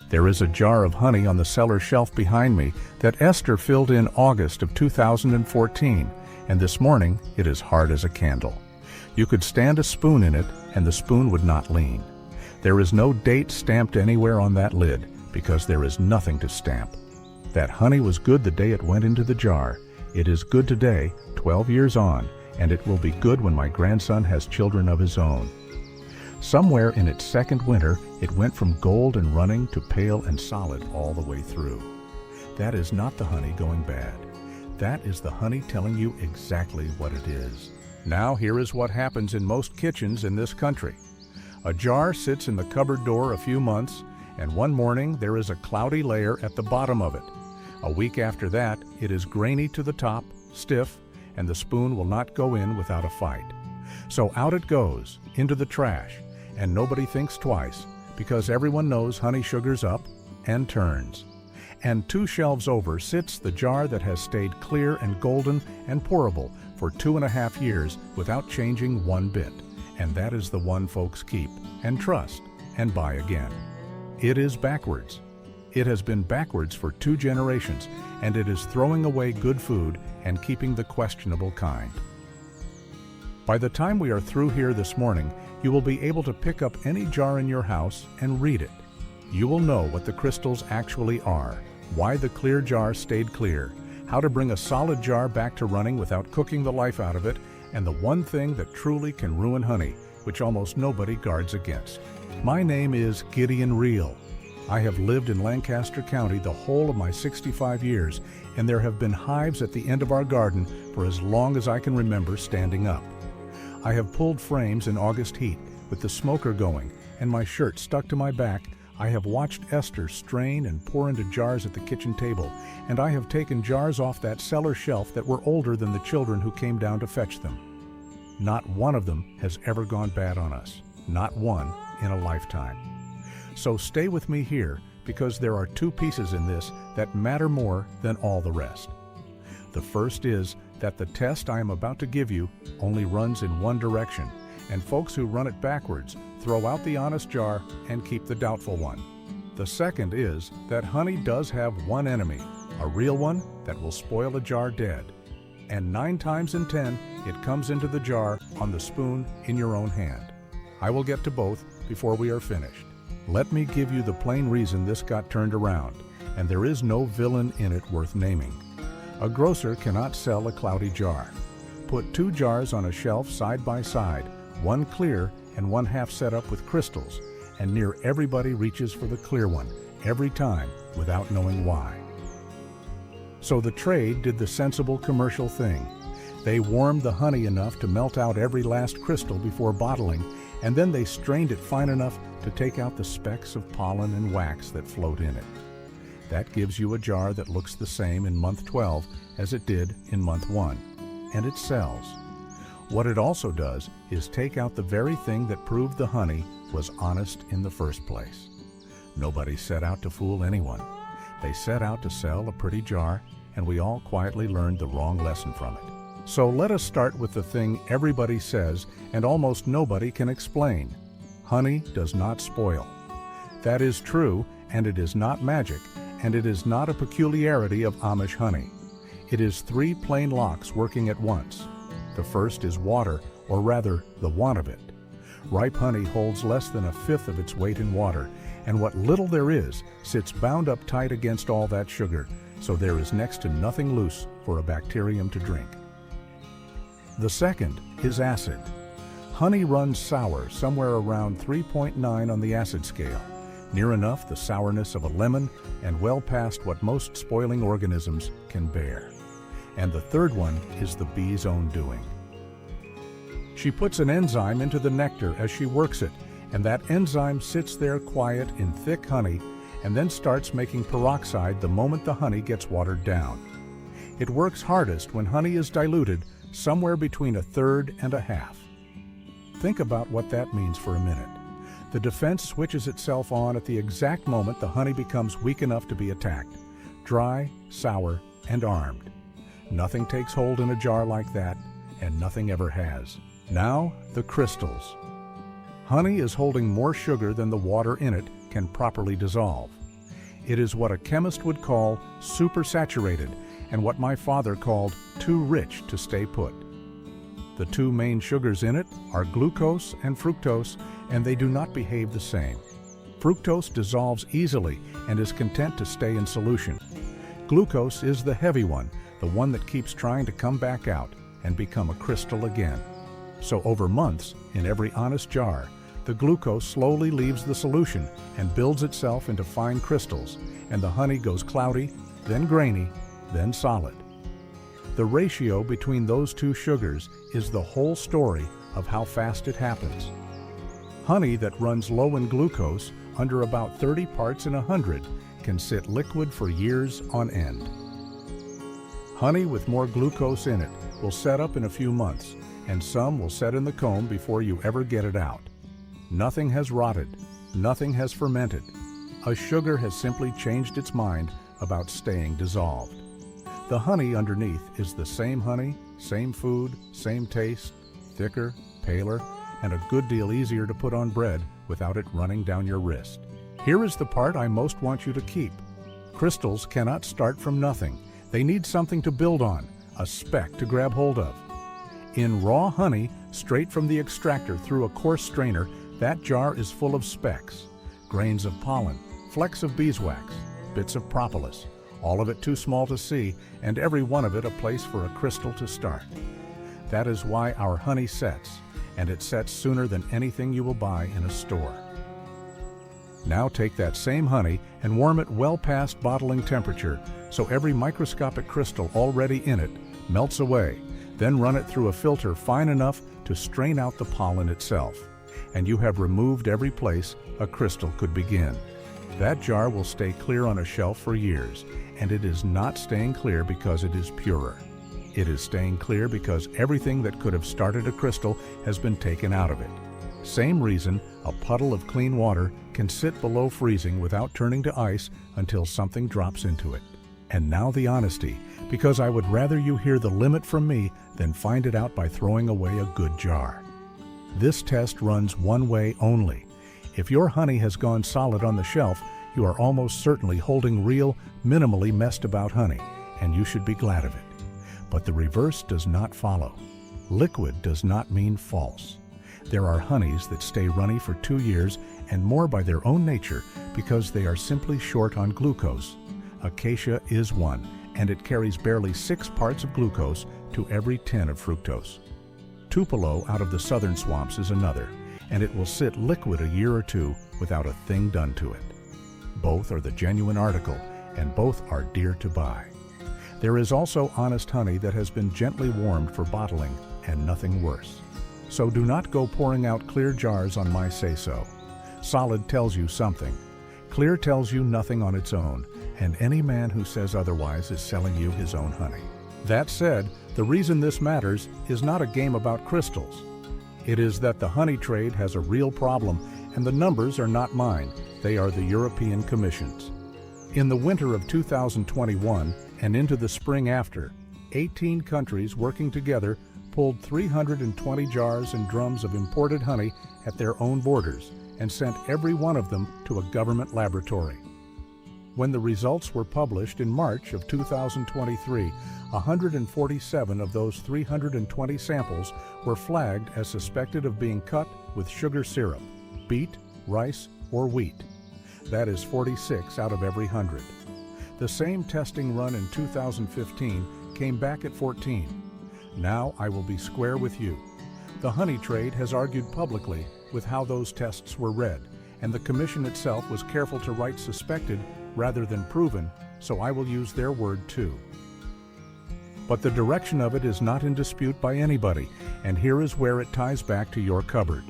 There is a jar of honey on the cellar shelf behind me that Esther filled in August of 2014, and this morning it is hard as a candle. You could stand a spoon in it and the spoon would not lean. There is no date stamped anywhere on that lid because there is nothing to stamp. That honey was good the day it went into the jar. It is good today, 12 years on, and it will be good when my grandson has children of his own. Somewhere in its second winter, it went from gold and running to pale and solid all the way through. That is not the honey going bad. That is the honey telling you exactly what it is. Now here is what happens in most kitchens in this country. A jar sits in the cupboard door a few months, and one morning there is a cloudy layer at the bottom of it. A week after that, it is grainy to the top, stiff, and the spoon will not go in without a fight. So out it goes, into the trash, and nobody thinks twice, because everyone knows honey sugars up and turns. And 2 shelves over sits the jar that has stayed clear and golden and pourable for 2.5 years without changing one bit. And that is the one folks keep and trust and buy again. It is backwards. It has been backwards for 2 generations, and it is throwing away good food and keeping the questionable kind. By the time we are through here this morning, you will be able to pick up any jar in your house and read it. You will know what the crystals actually are, why the clear jar stayed clear, how to bring a solid jar back to running without cooking the life out of it, and the one thing that truly can ruin honey, which almost nobody guards against. My name is Gideon Riehl. I have lived in Lancaster County the whole of my 65 years, and there have been hives at the end of our garden for as long as I can remember standing up. I have pulled frames in August heat with the smoker going and my shirt stuck to my back. I have watched Esther strain and pour into jars at the kitchen table, and I have taken jars off that cellar shelf that were older than the children who came down to fetch them. Not one of them has ever gone bad on us, not one in a lifetime. So stay with me here, because there are 2 pieces in this that matter more than all the rest. The first is that the test I am about to give you only runs in one direction, and folks who run it backwards throw out the honest jar and keep the doubtful one. The second is that honey does have one enemy, a real one that will spoil a jar dead. And 9 times in 10, it comes into the jar on the spoon in your own hand. I will get to both before we are finished. Let me give you the plain reason this got turned around, and there is no villain in it worth naming. A grocer cannot sell a cloudy jar. Put 2 jars on a shelf side by side, one clear and one half set up with crystals, and near everybody reaches for the clear one every time without knowing why. So the trade did the sensible commercial thing. They warmed the honey enough to melt out every last crystal before bottling, and then they strained it fine enough to take out the specks of pollen and wax that float in it. That gives you a jar that looks the same in month 12 as it did in month 1, and it sells. What it also does is take out the very thing that proved the honey was honest in the first place. Nobody set out to fool anyone. They set out to sell a pretty jar, and we all quietly learned the wrong lesson from it. So let us start with the thing everybody says and almost nobody can explain. Honey does not spoil. That is true, and it is not magic, and it is not a peculiarity of Amish honey. It is 3 plain locks working at once. The first is water, or rather, the want of it. Ripe honey holds less than 1/5 of its weight in water, and what little there is sits bound up tight against all that sugar, so there is next to nothing loose for a bacterium to drink. The second is acid. Honey runs sour somewhere around 3.9 on the acid scale, near enough the sourness of a lemon and well past what most spoiling organisms can bear. And the third one is the bee's own doing. She puts an enzyme into the nectar as she works it, and that enzyme sits there quiet in thick honey and then starts making peroxide the moment the honey gets watered down. It works hardest when honey is diluted somewhere between 1/3 and 1/2. Think about what that means for a minute. The defense switches itself on at the exact moment the honey becomes weak enough to be attacked, dry, sour, and armed. Nothing takes hold in a jar like that, and nothing ever has. Now, the crystals. Honey is holding more sugar than the water in it can properly dissolve. It is what a chemist would call supersaturated, and what my father called too rich to stay put. The two main sugars in it are glucose and fructose, and they do not behave the same. Fructose dissolves easily and is content to stay in solution. Glucose is the heavy one, the one that keeps trying to come back out and become a crystal again. So over months, in every honest jar, the glucose slowly leaves the solution and builds itself into fine crystals, and the honey goes cloudy, then grainy, then solid. The ratio between those two sugars is the whole story of how fast it happens. Honey that runs low in glucose, under about 30 parts in 100, can sit liquid for years on end. Honey with more glucose in it will set up in a few months, and some will set in the comb before you ever get it out. Nothing has rotted, nothing has fermented. A sugar has simply changed its mind about staying dissolved. The honey underneath is the same honey, same food, same taste, thicker, paler, and a good deal easier to put on bread without it running down your wrist. Here is the part I most want you to keep. Crystals cannot start from nothing. They need something to build on, a speck to grab hold of. In raw honey, straight from the extractor through a coarse strainer, that jar is full of specks, grains of pollen, flecks of beeswax, bits of propolis, all of it too small to see, and every one of it a place for a crystal to start. That is why our honey sets, and it sets sooner than anything you will buy in a store. Now take that same honey and warm it well past bottling temperature, so every microscopic crystal already in it melts away. Then run it through a filter fine enough to strain out the pollen itself, and you have removed every place a crystal could begin. That jar will stay clear on a shelf for years, and it is not staying clear because it is purer. It is staying clear because everything that could have started a crystal has been taken out of it. Same reason a puddle of clean water can sit below freezing without turning to ice until something drops into it. And now the honesty, because I would rather you hear the limit from me than find it out by throwing away a good jar. This test runs one way only. If your honey has gone solid on the shelf, you are almost certainly holding real, minimally messed about honey, and you should be glad of it. But the reverse does not follow. Liquid does not mean false. There are honeys that stay runny for 2 years and more by their own nature because they are simply short on glucose. Acacia is one, and it carries barely 6 parts of glucose to every 10 of fructose. Tupelo out of the southern swamps is another, and it will sit liquid a year or two without a thing done to it. Both are the genuine article, and both are dear to buy. There is also honest honey that has been gently warmed for bottling, and nothing worse. So do not go pouring out clear jars on my say-so. Solid tells you something. Clear tells you nothing on its own, and any man who says otherwise is selling you his own honey. That said, the reason this matters is not a game about crystals. It is that the honey trade has a real problem, and the numbers are not mine. They are the European Commission's. In the winter of 2021 and into the spring after, 18 countries working together pulled 320 jars and drums of imported honey at their own borders and sent every one of them to a government laboratory. When the results were published in March of 2023, 147 of those 320 samples were flagged as suspected of being cut with sugar syrup, beet, rice, or wheat. That is 46 out of every 100. The same testing run in 2015 came back at 14. Now I will be square with you. The honey trade has argued publicly with how those tests were read, and the commission itself was careful to write suspected rather than proven, so I will use their word too. But the direction of it is not in dispute by anybody, and here is where it ties back to your cupboard.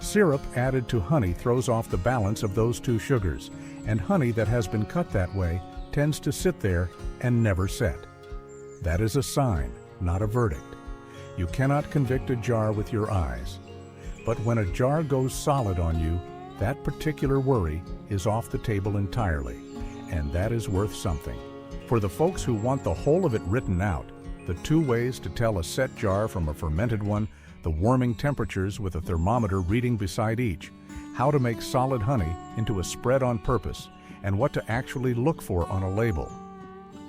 Syrup added to honey throws off the balance of those two sugars, and honey that has been cut that way tends to sit there and never set. That is a sign, not a verdict. You cannot convict a jar with your eyes. But when a jar goes solid on you, that particular worry is off the table entirely, and that is worth something. For the folks who want the whole of it written out, the 2 ways to tell a set jar from a fermented one, the warming temperatures with a thermometer reading beside each, how to make solid honey into a spread on purpose, and what to actually look for on a label.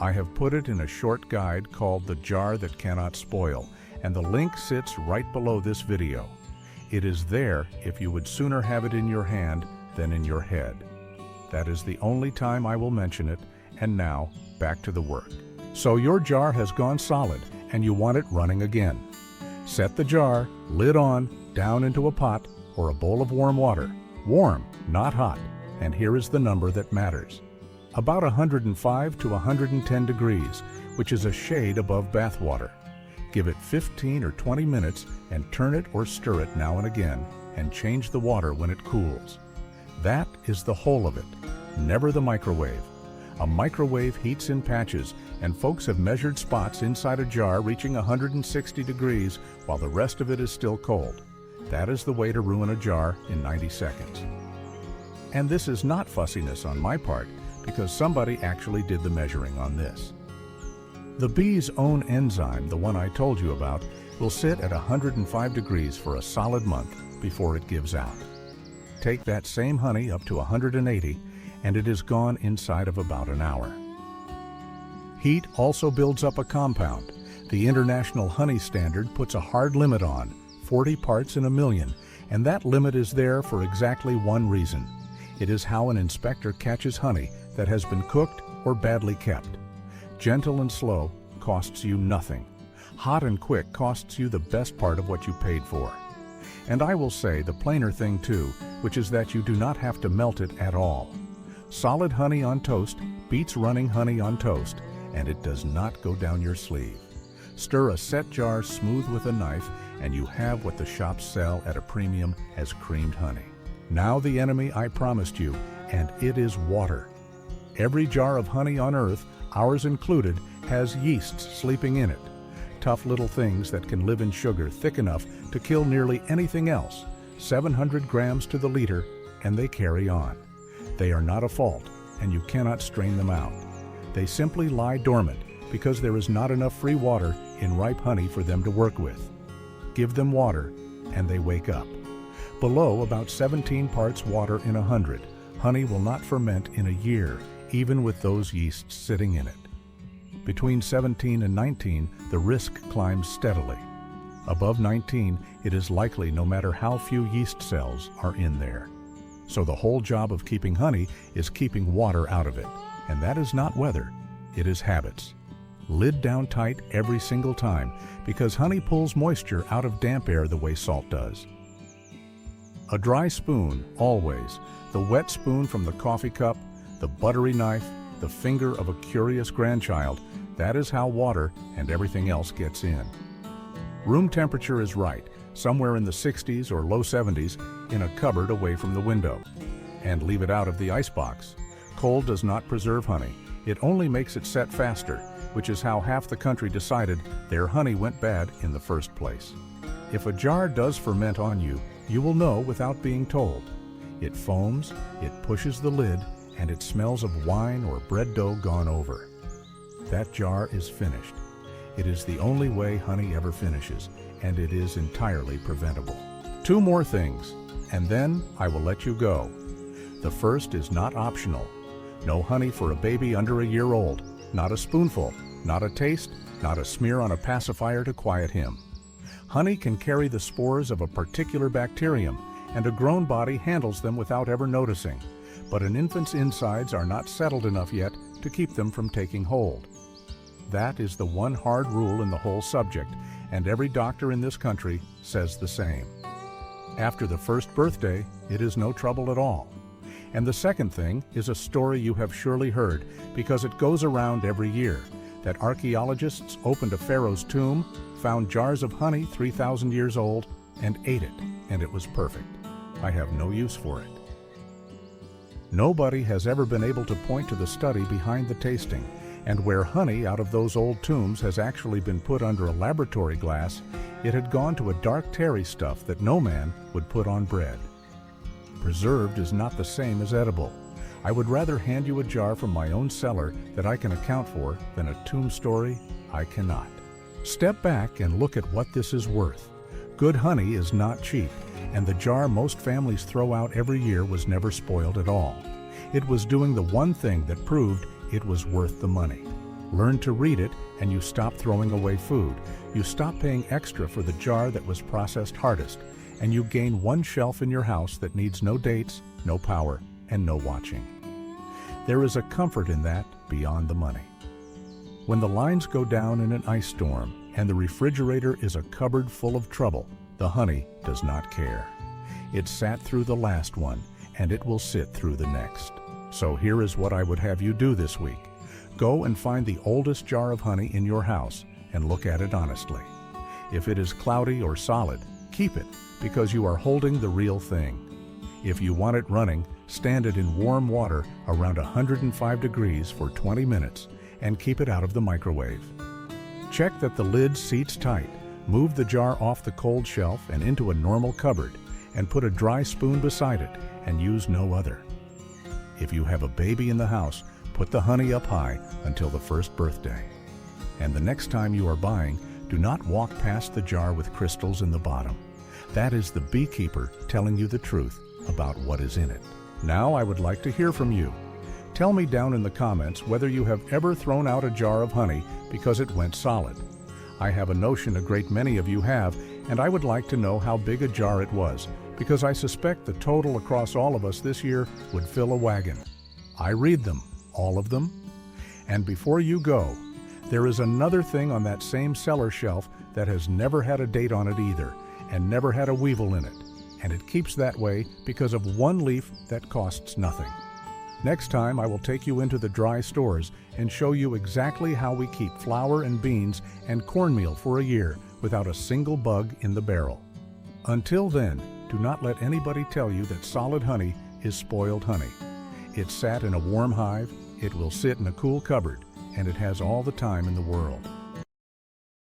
I have put it in a short guide called The Jar That Cannot Spoil, and the link sits right below this video. It is there if you would sooner have it in your hand than in your head. That is the only time I will mention it, and now back to the work. So your jar has gone solid and you want it running again. Set the jar, lid on, down into a pot or a bowl of warm water. Warm, not hot, and here is the number that matters. About 105 to 110 degrees, which is a shade above bath water. Give it 15 or 20 minutes and turn it or stir it now and again and change the water when it cools. That is the whole of it, never the microwave. A microwave heats in patches, and folks have measured spots inside a jar reaching 160 degrees while the rest of it is still cold. That is the way to ruin a jar in 90 seconds. And this is not fussiness on my part, because somebody actually did the measuring on this. The bee's own enzyme, the one I told you about, will sit at 105 degrees for a solid month before it gives out. Take that same honey up to 180, and it is gone inside of about an hour. Heat also builds up a compound. The International Honey Standard puts a hard limit on, 40 parts in a million, and that limit is there for exactly one reason. It is how an inspector catches honey that has been cooked or badly kept. Gentle and slow costs you nothing. Hot and quick costs you the best part of what you paid for. And I will say the plainer thing too, which is that you do not have to melt it at all. Solid honey on toast beats running honey on toast, and it does not go down your sleeve. Stir a set jar smooth with a knife, and you have what the shops sell at a premium as creamed honey. Now the enemy I promised you, and it is water. Every jar of honey on earth, ours included, has yeasts sleeping in it. Tough little things that can live in sugar thick enough to kill nearly anything else, 700 grams to the liter, and they carry on. They are not a fault, and you cannot strain them out. They simply lie dormant because there is not enough free water in ripe honey for them to work with. Give them water, and they wake up. Below about 17 parts water in 100, honey will not ferment in a year, even with those yeasts sitting in it. Between 17 and 19, the risk climbs steadily. Above 19, it is likely no matter how few yeast cells are in there. So the whole job of keeping honey is keeping water out of it. And that is not weather, it is habits. Lid down tight every single time, because honey pulls moisture out of damp air the way salt does. A dry spoon, always. The wet spoon from the coffee cup, the buttery knife, the finger of a curious grandchild, that is how water and everything else gets in. Room temperature is right, somewhere in the 60s or low 70s, in a cupboard away from the window. And leave it out of the icebox. Cold does not preserve honey, it only makes it set faster, which is how half the country decided their honey went bad in the first place. If a jar does ferment on you, you will know without being told. It foams, it pushes the lid, and it smells of wine or bread dough gone over. That jar is finished. It is the only way honey ever finishes, and it is entirely preventable. Two more things, and then I will let you go. The first is not optional. No honey for a baby under a year old. Not a spoonful, not a taste, not a smear on a pacifier to quiet him. Honey can carry the spores of a particular bacterium, and a grown body handles them without ever noticing. But an infant's insides are not settled enough yet to keep them from taking hold. That is the one hard rule in the whole subject, and every doctor in this country says the same. After the first birthday, it is no trouble at all. And the second thing is a story you have surely heard, because it goes around every year, that archaeologists opened a pharaoh's tomb, found jars of honey 3,000 years old, and ate it, and it was perfect. I have no use for it. Nobody has ever been able to point to the study behind the tasting, and where honey out of those old tombs has actually been put under a laboratory glass, it had gone to a dark terry stuff that no man would put on bread. Preserved is not the same as edible. I would rather hand you a jar from my own cellar that I can account for than a tomb story I cannot. Step back and look at what this is worth. Good honey is not cheap, and the jar most families throw out every year was never spoiled at all. It was doing the one thing that proved it was worth the money. Learn to read it, and you stop throwing away food. You stop paying extra for the jar that was processed hardest, and you gain one shelf in your house that needs no dates, no power, and no watching. There is a comfort in that beyond the money. When the lines go down in an ice storm and the refrigerator is a cupboard full of trouble, the honey does not care. It sat through the last one, and it will sit through the next. So here is what I would have you do this week. Go and find the oldest jar of honey in your house and look at it honestly. If it is cloudy or solid, keep it, because you are holding the real thing. If you want it running, stand it in warm water around 105 degrees for 20 minutes and keep it out of the microwave. Check that the lid seats tight. Move the jar off the cold shelf and into a normal cupboard, and put a dry spoon beside it and use no other. If you have a baby in the house, put the honey up high until the first birthday. And the next time you are buying, do not walk past the jar with crystals in the bottom. That is the beekeeper telling you the truth about what is in it. Now I would like to hear from you. Tell me down in the comments whether you have ever thrown out a jar of honey because it went solid. I have a notion a great many of you have, and I would like to know how big a jar it was, because I suspect the total across all of us this year would fill a wagon. I read them, all of them. And before you go, there is another thing on that same cellar shelf that has never had a date on it either, and never had a weevil in it. And it keeps that way because of one leaf that costs nothing. Next time I will take you into the dry stores and show you exactly how we keep flour and beans and cornmeal for a year without a single bug in the barrel. Until then, do not let anybody tell you that solid honey is spoiled honey. It sat in a warm hive, it will sit in a cool cupboard, and it has all the time in the world.